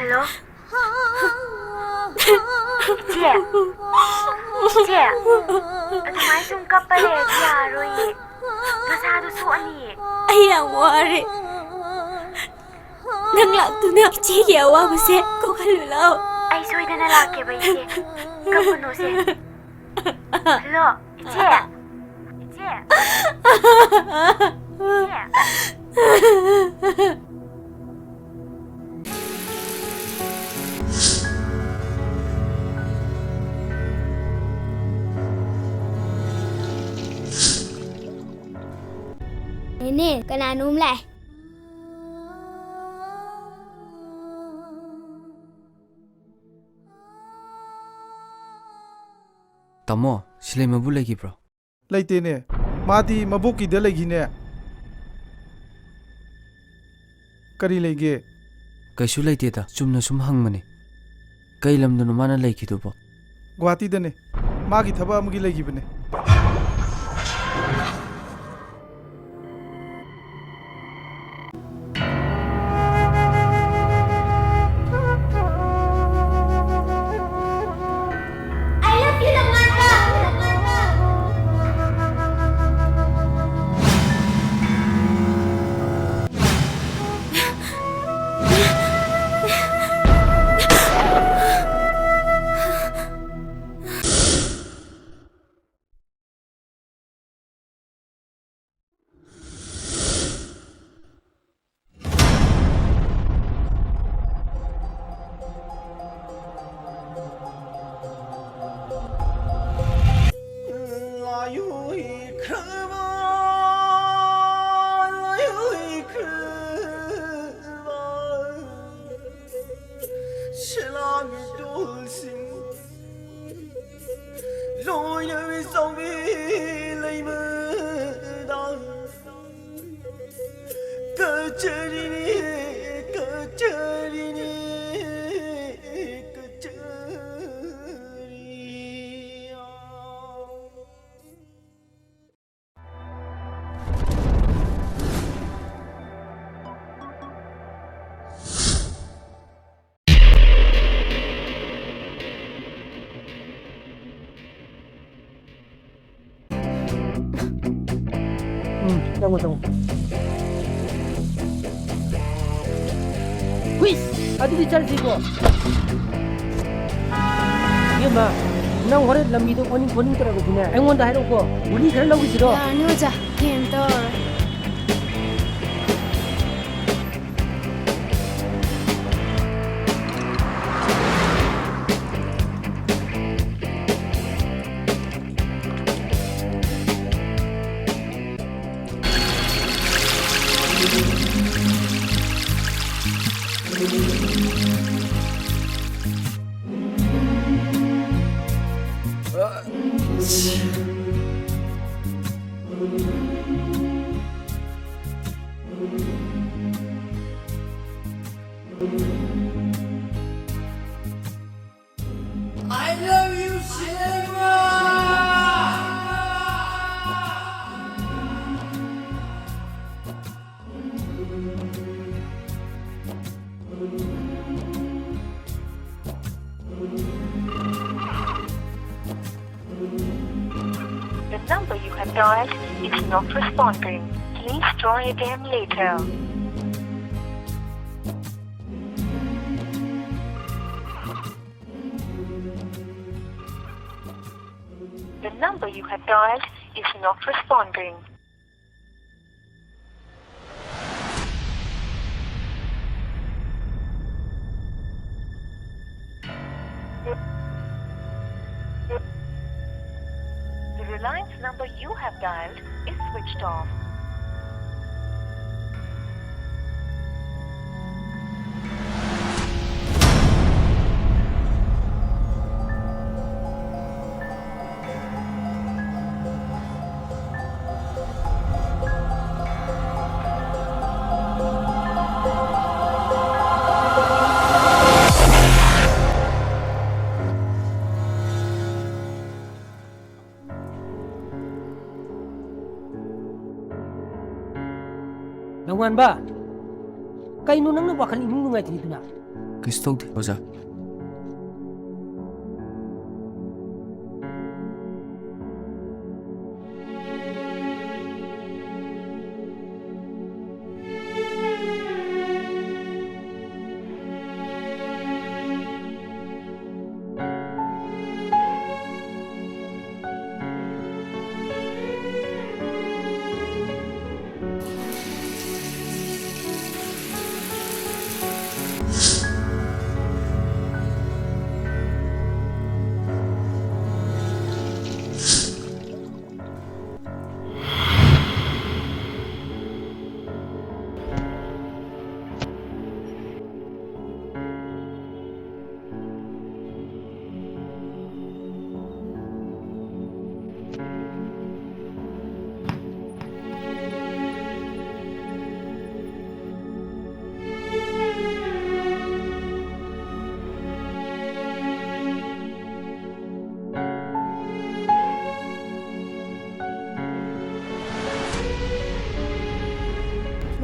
Hello? Iche? Iche? Adumay sum kapalit, yaroy. Masado suani. Ay, ang wari. Nang laktunak chigi awa base ko kalulaw. Ay, soy na lalaki ba Iche? Kapuno si. Hello? Iche? Iche? Iche? Ini, kananum lah. Tamo, silay mabu lagi bro. Leitene, madi mabuki de legine. Kari lege. Kaisu laite ta, chumna sum hangmani. Kai lamdano mana laiki to bo. Guwahati dane. Magi thaba amagi legi bane. Tunggu. Wis, ada di cari sih gua. Iya mah, nang orang dalam itu koning terus punya. Engon dah hero gua, buli kerana lagu sih doh. Anu aja, kentor. I love you, Silva. The number you have dialed is not responding. Please try again later. The number you have dialed is not responding. The Reliance number you have dialed is switched off. Nawan ba? Kayo nang nawakal imong nga tinituna. ꯀꯩꯁꯨ ꯇꯧꯗꯦ ꯑꯣꯖꯥ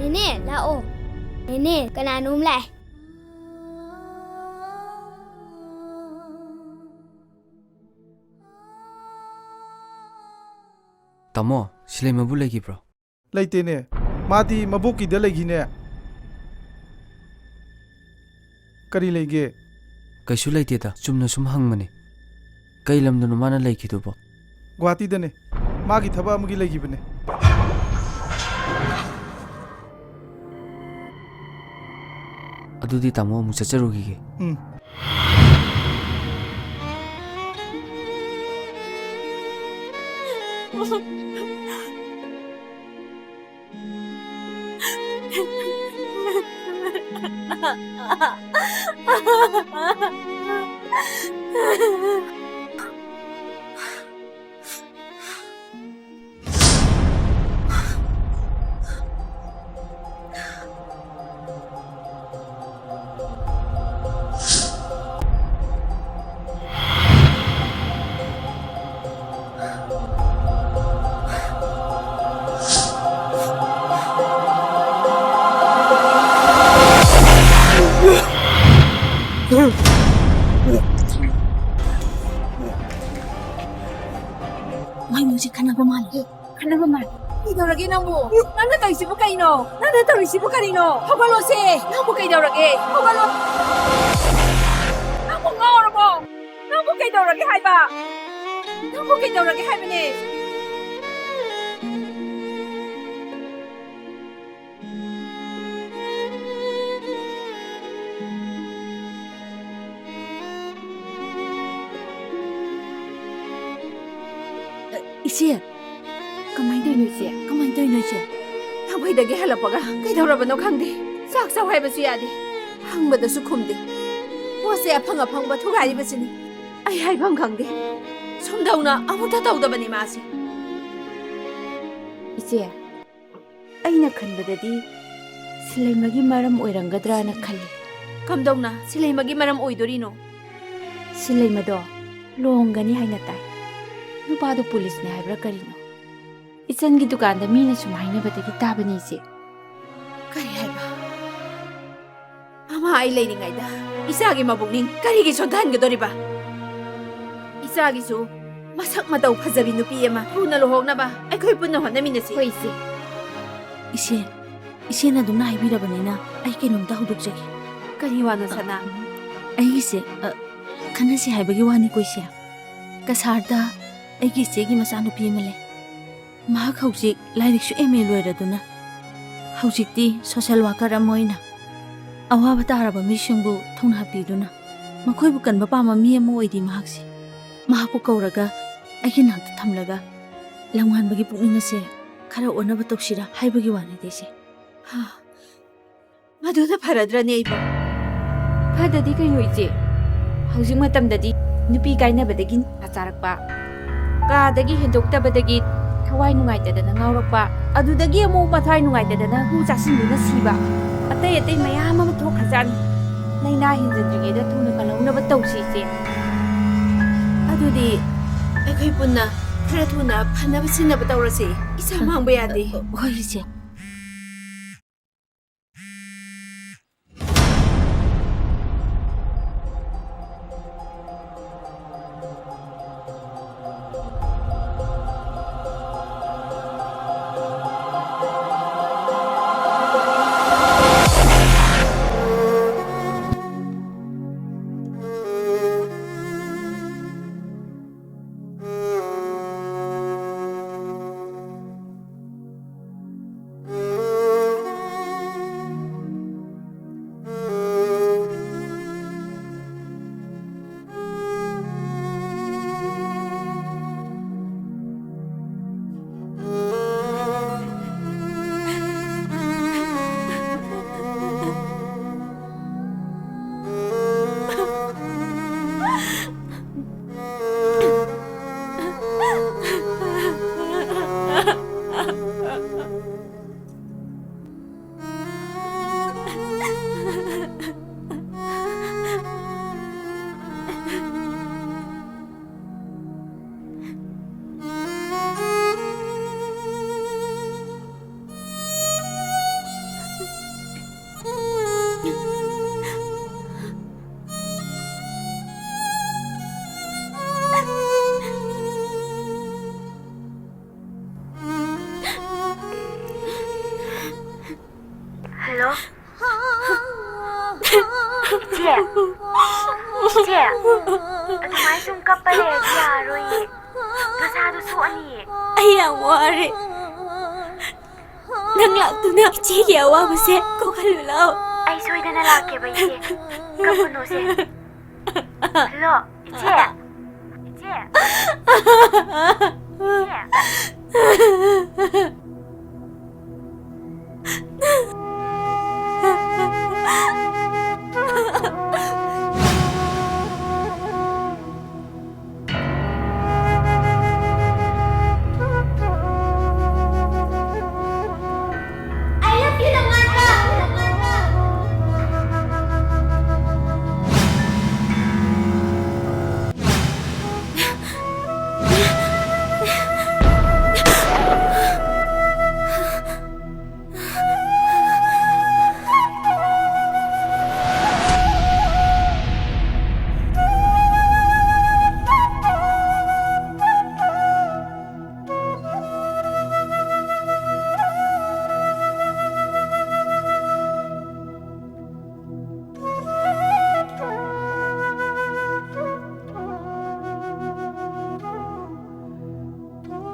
Nenek, la'o. Nenek, kananum lai. ꯇꯥꯃꯣ ꯁꯤꯂꯩꯃꯕꯨ ꯂꯩꯈꯤꯕ꯭ꯔꯣ ꯂꯩꯇꯦꯅꯦ ꯃꯥꯗꯤ ꯃꯕꯣꯛꯀꯤꯗ ꯂꯩꯈꯤꯅꯦ ꯀꯔꯤ ꯂꯩꯒꯦ ꯀꯩꯁꯨ ꯂꯩꯇꯦꯗ ꯆꯨꯝꯅ ꯁꯨꯝ ꯍꯪꯕꯅꯦ ꯀꯩ ꯂꯝꯗꯅꯣ ꯃꯥꯅ ꯂꯩꯈꯤꯗꯨꯕꯣ ꯒꯨꯋꯥꯍꯥꯇꯤꯗꯅꯦ ꯃꯥꯒꯤ ꯊꯕꯛ ꯑꯃꯒꯤ ꯂꯩꯈꯤꯕꯅꯦ ꯑꯗꯨꯗꯤ ꯇꯥꯃꯣ ꯑꯃꯨꯛ ꯆꯠꯆꯔꯨꯈꯤꯒꯦ May music kanaba mal. Kanaba mal. Kaidaurage namo. Nana taisibu kaino. Nana taisibu karino. Hogalo se. Namo kaidaurage. Hogalo. Namo ngawrabo. Namo kaidaurage haiba. Namo kaidaurage haibane. Iche, kamai doi no iche, kamai doi no iche. Thabai dagi halapaga, kai daurabano khangde. Sak saw haibasu yade. Hangbadasu khumde. Wase aphanga phangba thugari basini. Ai haibam khangde. Somdauna amuta tawdabani masi. Iche, aina khanbadadi silaimagi maram oirangadrana khalli. Kamdauna silaimagi maram oidorino. Silaimado longani haina tai. Nupado police ne haibra karino. Ichangi dukanda mina sum hainabadagi tabani iche. Kari haiba. Ama ai leiringaida. Isagi mabukning karigi sodhangadoriba. Isagi su masak matau phajabi nupi ema thuna lohognaba aikhoi punna honaminasi. Hoi iche. Iche na dumna haibirabanina ai kenumta hudukjagi. Kari wano sana. Ai ise khanasi haibagi wani koise. Kasarda ꯑꯩꯒꯤ ꯏꯆꯦꯒꯤ ꯃꯆꯥꯅꯨꯄꯤ ꯑꯃ ꯂꯩ ꯃꯍꯥꯛ ꯍꯧꯖꯤꯛ ꯂꯥꯏꯔꯤꯛꯁꯨ MA ꯂꯣꯏꯔꯗꯨꯅ ꯍꯧꯖꯤꯛꯇꯤ social worker ꯑꯃ ꯑꯣꯏꯅ ꯑꯋꯥꯕ ꯇꯥꯔꯕ ꯃꯤꯁꯤꯡꯕꯨ ꯊꯧꯅꯥ ꯄꯤꯗꯨꯅ ꯃꯈꯣꯏꯕꯨ ꯀꯟꯕ ꯄꯥꯝꯕ ꯃꯤ ꯑꯃ ꯑꯣꯏꯔꯤ ꯃꯍꯥꯛꯁꯤ ꯃꯍꯥꯛꯄꯨ ꯀꯧꯔꯒ ꯑꯩꯒꯤ ꯅꯥꯛꯇ ꯊꯝꯂꯒ ꯂꯝꯉꯥꯟꯕꯒꯤ ꯄꯨꯛꯅꯤꯡ ꯑꯁꯦ ꯈꯔ ꯑꯣꯟꯅꯕ ꯇꯧꯁꯤꯔꯥ ꯍꯥꯏꯕꯒꯤ ꯋꯥꯅꯤꯗ ꯏꯆꯦ ꯃꯗꯨꯅ ꯐꯔꯗ꯭ꯔꯅꯦ ꯑꯩꯕꯣ ꯐꯗꯗꯤ ꯀꯩꯅꯣ ꯏꯆꯦ ꯍꯧꯖꯤꯛ ꯃꯇꯝꯗꯗꯤ ꯅꯨꯄꯤ ꯀꯥꯏꯅꯕꯗꯒꯤ ꯆꯥꯔꯛꯄ ꯀꯥꯗꯒꯤ ꯍꯦꯟꯗꯣꯛꯇꯕꯗꯒꯤ ꯊꯋꯥꯏ ꯅꯨꯡꯉꯥꯏꯇꯗꯅ ꯉꯥꯎꯔꯛꯄ ꯑꯗꯨꯗꯒꯤ ꯑꯃꯨꯛ ꯃꯊꯋꯥꯏ ꯅꯨꯡꯉꯥꯏꯇꯗꯅ ꯍꯨ ꯆꯥꯁꯤꯟꯗꯨꯅ ꯁꯤꯕ ꯑꯇꯩ ꯑꯇꯩ ꯃꯌꯥꯝ ꯑꯃ ꯊꯣꯛꯈ꯭ꯔꯖꯥꯠꯅꯤ ꯂꯩꯅꯥ ꯍꯦꯟꯖꯤꯟꯗ꯭ꯔꯤꯉꯩꯗ ꯊꯨꯅ ꯀꯜꯍꯧꯅꯕ ꯇꯧꯁꯤ ꯏꯆꯦ ꯑꯗꯨꯗꯤ ꯑꯩꯈꯣꯏ ꯄꯨꯟꯅ ꯈꯔ ꯊꯨꯅ ꯐꯅꯕ ꯁꯤꯟꯅꯕ ꯇꯧꯔꯁꯤ ꯏꯁꯥ ꯃꯥꯡꯕ ꯌꯥꯗꯦ ꯍꯣꯏ ꯏꯆꯦ Hello? Iche? Iche? Adumay sumkap pala eh, yaroy eh. Nasado suani eh. Ay ang wari. Nang laktuna ichigi awabase ko kalulaw. Ay, soy na nalaki ba iche? Kapuno se. Hello? Iche? Iche? Iche? I love you, Lamanda!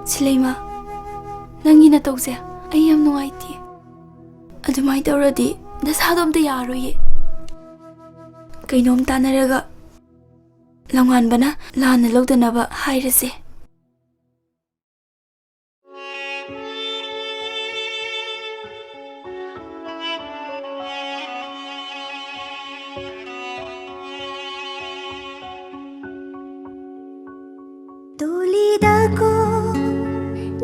Silaima, nangi na tawse, ay yam nungaiti. Adumay tawradi, nasado amta yaroye. Kainom tanaraga, langan ba na, lana lawdanaba hairase. Tulidako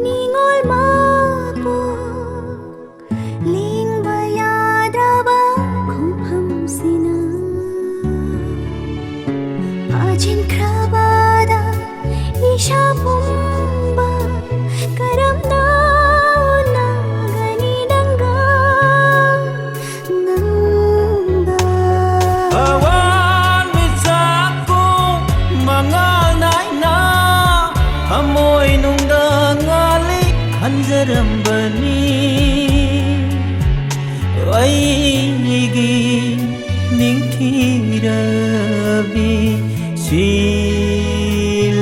ningol mapo ling bayadaba kumham sina ajin krabada isha pumba karam na gani danga nanga Awan misaku mangal naina amoy nung dangali kanjarambani aigi ningthirabi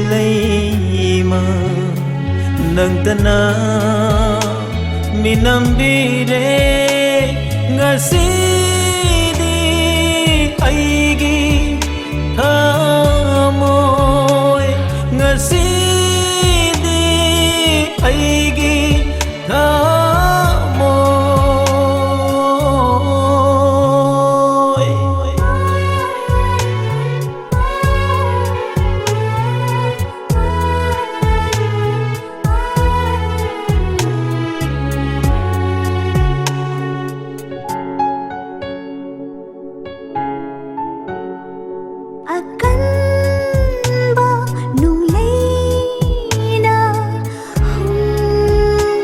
silaima nangtana minambire ngasidi aigi thamoy ngasidi aigi thamoy akan ba nung layna humduna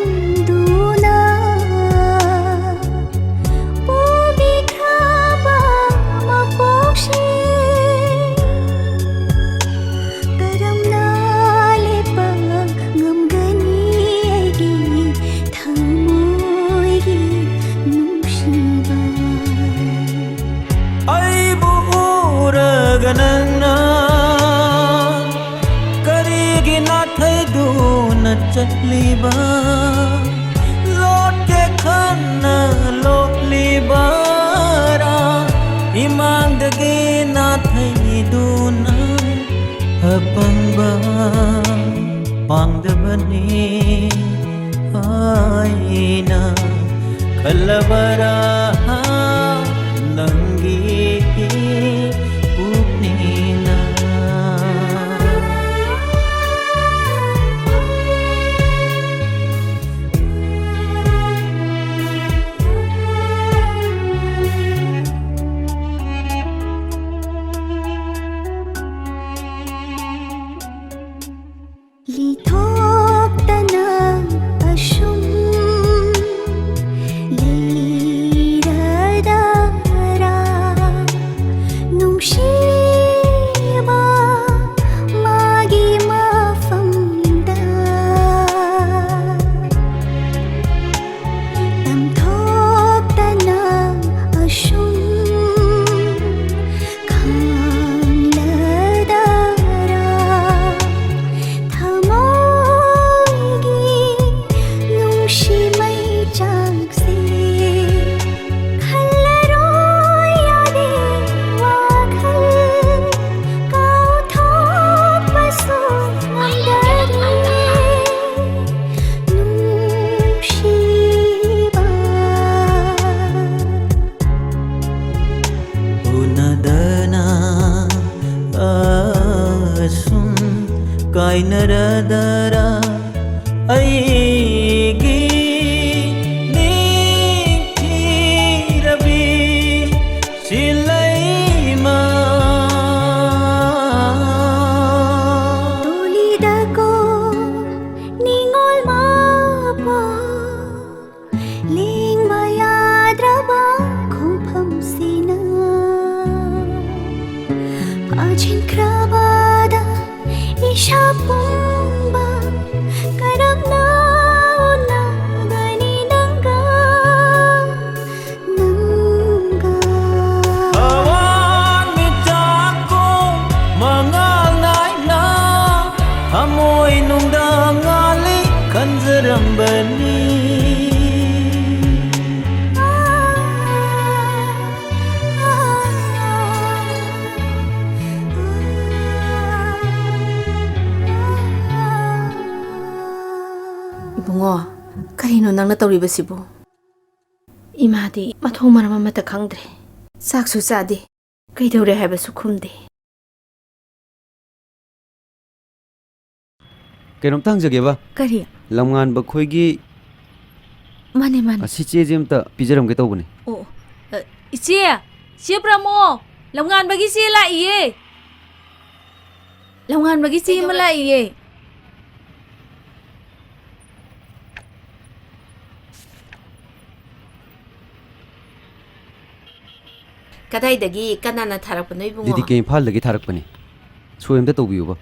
bumikha ba mapokshe karam na lipag ngamgani aigi thamoy gi nungsiba aibu uraga nangna karigi na thaiduna chatliba lot ke khanna lotliba ra imandagi na thaiduna apangba pangdabani aina kalabara nangi upnina ꯉꯥꯏꯅꯔꯗꯔꯥ ꯑꯩꯒꯤ ꯅꯤꯡꯊꯤꯔꯕꯤ ꯁꯤꯂꯩꯃ ꯇꯨꯂꯤꯗꯀꯣ ꯅꯤꯡꯉꯣꯜ ꯃꯄꯥ ꯂꯦꯡꯕ ꯌꯥꯗ꯭ꯔꯕ ꯈꯣꯡꯐꯝꯁꯤꯅ ꯐꯥꯖꯤꯟꯈ꯭ꯔꯕꯗ ꯏꯁꯥ ꯄꯨꯝꯕ ꯀꯔꯝꯅ ꯎꯅꯒꯅꯤ ꯅꯪꯒ ꯊꯋꯥꯟꯃꯤꯆꯥꯛꯀꯣ ꯃꯉꯥꯜ ꯅꯥꯏꯅ ꯊꯃꯣꯏꯅꯨꯡꯗ ꯉꯥꯜꯂꯤ ꯈꯟꯖꯔꯝꯕꯅꯤ 이봉어, 그리노 낭나 떠리버시부. 이마디 마통 말하면 마다 강드레. 싹수 싸디. 그이더래 해봐서 쿰디. ꯀꯩꯅꯣꯝꯇ ꯍꯪꯖꯒꯦꯕ ꯀꯔꯤ ꯂꯝꯉꯥꯟꯕ ꯈꯣꯏꯒꯤ ꯃꯥꯅꯦ ꯃꯥꯅꯦ ꯑꯁꯤ ꯆꯦꯁꯦ ꯑꯝꯇ ꯄꯤꯖꯔꯝꯒꯦ ꯇꯧꯕꯅꯦ ꯑꯣ ꯏꯆꯦ ꯆꯦ ꯄ꯭ꯔꯃꯣ ꯂꯝꯉꯥꯟꯕꯒꯤ ꯆꯦ ꯂꯥꯛꯏꯌꯦ ꯂꯝꯉꯥꯟꯕꯒꯤ ꯆꯦ ꯑꯃ ꯂꯥꯛꯏꯌꯦ 그다이더기 까나나 타락보노 이봉어. DDK ꯏꯝꯐꯥꯜꯗꯒꯤ ꯊꯥꯔꯛꯄꯅꯦ ꯁꯣꯏ ꯑꯝꯇ ꯇꯧꯕꯤꯌꯨꯕ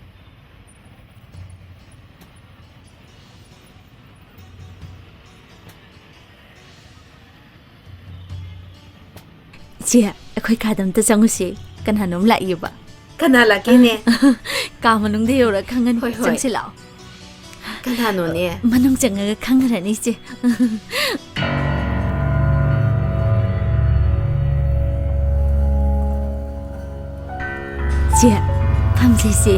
ꯏꯆꯦ ꯑꯩꯈꯣꯏ ꯀꯥꯗ ꯑꯝꯇ ꯆꯪꯉꯨꯁꯤ ꯀꯅꯥꯅꯣꯝ ꯂꯥꯛꯏꯌꯦꯕ 까나 라기네. ꯀꯥ ꯃꯅꯨꯡꯗ ꯌꯧꯔ ꯈꯪꯉꯅꯤ ꯍꯣꯏ, ꯍꯣꯏ. ꯆꯪꯁꯤ ꯂꯥꯛꯑꯣ 까나노네. ꯃꯅꯨꯡ ꯆꯪꯉꯒ ꯈꯪꯉꯔꯅꯤ ꯏꯆꯦ ꯏꯆꯦ ꯐꯝꯁꯤ ꯏꯆꯦ